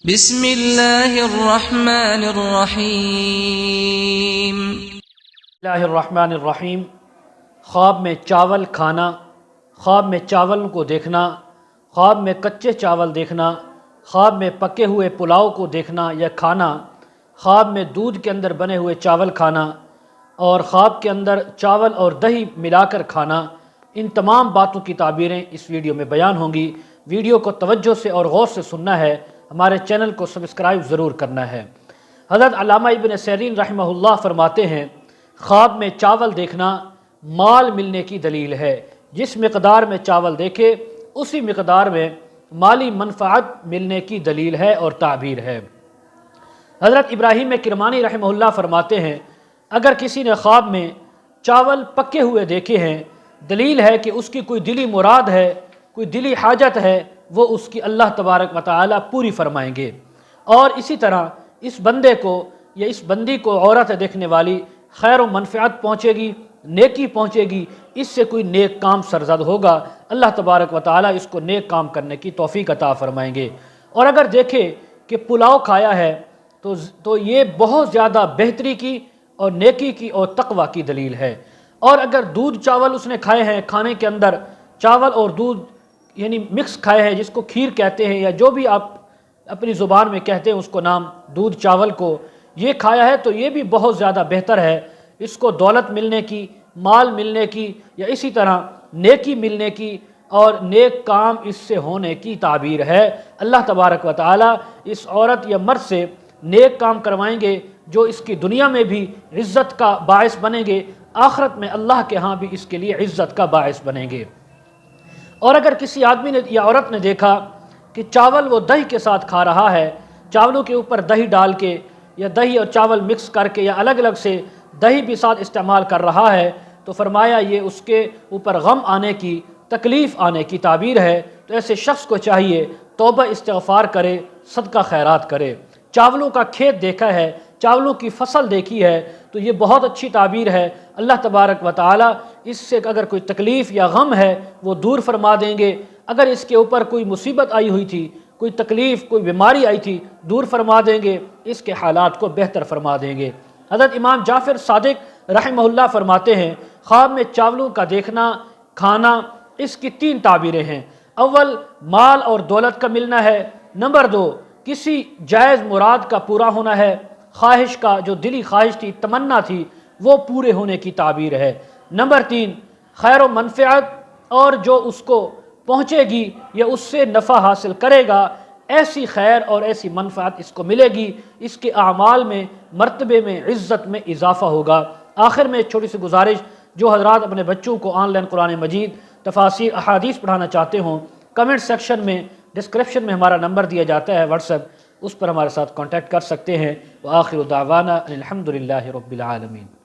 بسم اللہ الرحمن الرحیم۔ اللہ الرحمن الرحیم۔ خواب میں چاول کھانا، خواب میں چاول کو دیکھنا، خواب میں کچے چاول دیکھنا، خواب میں پکے ہوئے پلاؤ کو دیکھنا یا کھانا، خواب میں دودھ کے اندر بنے ہوئے چاول کھانا اور خواب کے اندر چاول اور دہی ملا کر کھانا، ان تمام باتوں کی تعبیریں اس ویڈیو میں بیان ہوں گی۔ ویڈیو کو توجہ سے اور غور سے سننا ہے، ہمارے چینل کو سبسکرائب ضرور کرنا ہے۔ حضرت علامہ ابن سیرین رحمہ اللہ فرماتے ہیں، خواب میں چاول دیکھنا مال ملنے کی دلیل ہے۔ جس مقدار میں چاول دیکھے اسی مقدار میں مالی منفعت ملنے کی دلیل ہے اور تعبیر ہے۔ حضرت ابراہیم کرمانی رحمہ اللہ فرماتے ہیں، اگر کسی نے خواب میں چاول پکے ہوئے دیکھے ہیں، دلیل ہے کہ اس کی کوئی دلی مراد ہے، کوئی دلی حاجت ہے، وہ اس کی اللہ تبارک و تعالی پوری فرمائیں گے۔ اور اسی طرح اس بندے کو یا اس بندی کو عورت دیکھنے والی خیر و منفعت پہنچے گی، نیکی پہنچے گی، اس سے کوئی نیک کام سرزد ہوگا، اللہ تبارک و تعالی اس کو نیک کام کرنے کی توفیق عطا فرمائیں گے۔ اور اگر دیکھے کہ پلاؤ کھایا ہے تو یہ بہت زیادہ بہتری کی اور نیکی کی اور تقوی کی دلیل ہے۔ اور اگر دودھ چاول اس نے کھائے ہیں، کھانے کے اندر چاول اور دودھ یعنی مکس کھائے ہیں، جس کو کھیر کہتے ہیں یا جو بھی آپ اپنی زبان میں کہتے ہیں اس کو نام، دودھ چاول کو یہ کھایا ہے تو یہ بھی بہت زیادہ بہتر ہے۔ اس کو دولت ملنے کی، مال ملنے کی یا اسی طرح نیکی ملنے کی اور نیک کام اس سے ہونے کی تعبیر ہے۔ اللہ تبارک و تعالی اس عورت یا مرد سے نیک کام کروائیں گے جو اس کی دنیا میں بھی عزت کا باعث بنیں گے، آخرت میں اللہ کے ہاں بھی اس کے لیے عزت کا باعث بنیں گے۔ اور اگر کسی آدمی نے یا عورت نے دیکھا کہ چاول وہ دہی کے ساتھ کھا رہا ہے، چاولوں کے اوپر دہی ڈال کے یا دہی اور چاول مکس کر کے یا الگ الگ سے دہی بھی ساتھ استعمال کر رہا ہے، تو فرمایا یہ اس کے اوپر غم آنے کی، تکلیف آنے کی تعبیر ہے۔ تو ایسے شخص کو چاہیے توبہ استغفار کرے، صدقہ خیرات کرے۔ چاولوں کا کھیت دیکھا ہے، چاولوں کی فصل دیکھی ہے تو یہ بہت اچھی تعبیر ہے۔ اللہ تبارک و تعالی اس سے اگر کوئی تکلیف یا غم ہے وہ دور فرما دیں گے۔ اگر اس کے اوپر کوئی مصیبت آئی ہوئی تھی، کوئی تکلیف، کوئی بیماری آئی تھی، دور فرما دیں گے، اس کے حالات کو بہتر فرما دیں گے۔ حضرت امام جعفر صادق رحمہ اللہ فرماتے ہیں، خواب میں چاولوں کا دیکھنا، کھانا، اس کی تین تعبیریں ہیں۔ اول مال اور دولت کا ملنا ہے، نمبر دو کسی جائز مراد کا پورا ہونا ہے، خواہش کا جو دلی خواہش تھی، تمنا تھی، وہ پورے ہونے کی تعبیر ہے، نمبر تین خیر و منفعت اور جو اس کو پہنچے گی یا اس سے نفع حاصل کرے گا، ایسی خیر اور ایسی منفعت اس کو ملے گی، اس کے اعمال میں، مرتبے میں، عزت میں اضافہ ہوگا۔ آخر میں ایک چھوٹی سی گزارش، جو حضرات اپنے بچوں کو آن لائن قرآن مجید تفاسیر احادیث پڑھانا چاہتے ہوں، کمنٹ سیکشن میں ڈسکرپشن میں ہمارا نمبر دیا جاتا ہے واٹس ایپ، اس پر ہمارے ساتھ کانٹیکٹ کر سکتے ہیں۔ وآخر دعوانا ان الحمد للہ رب العالمین۔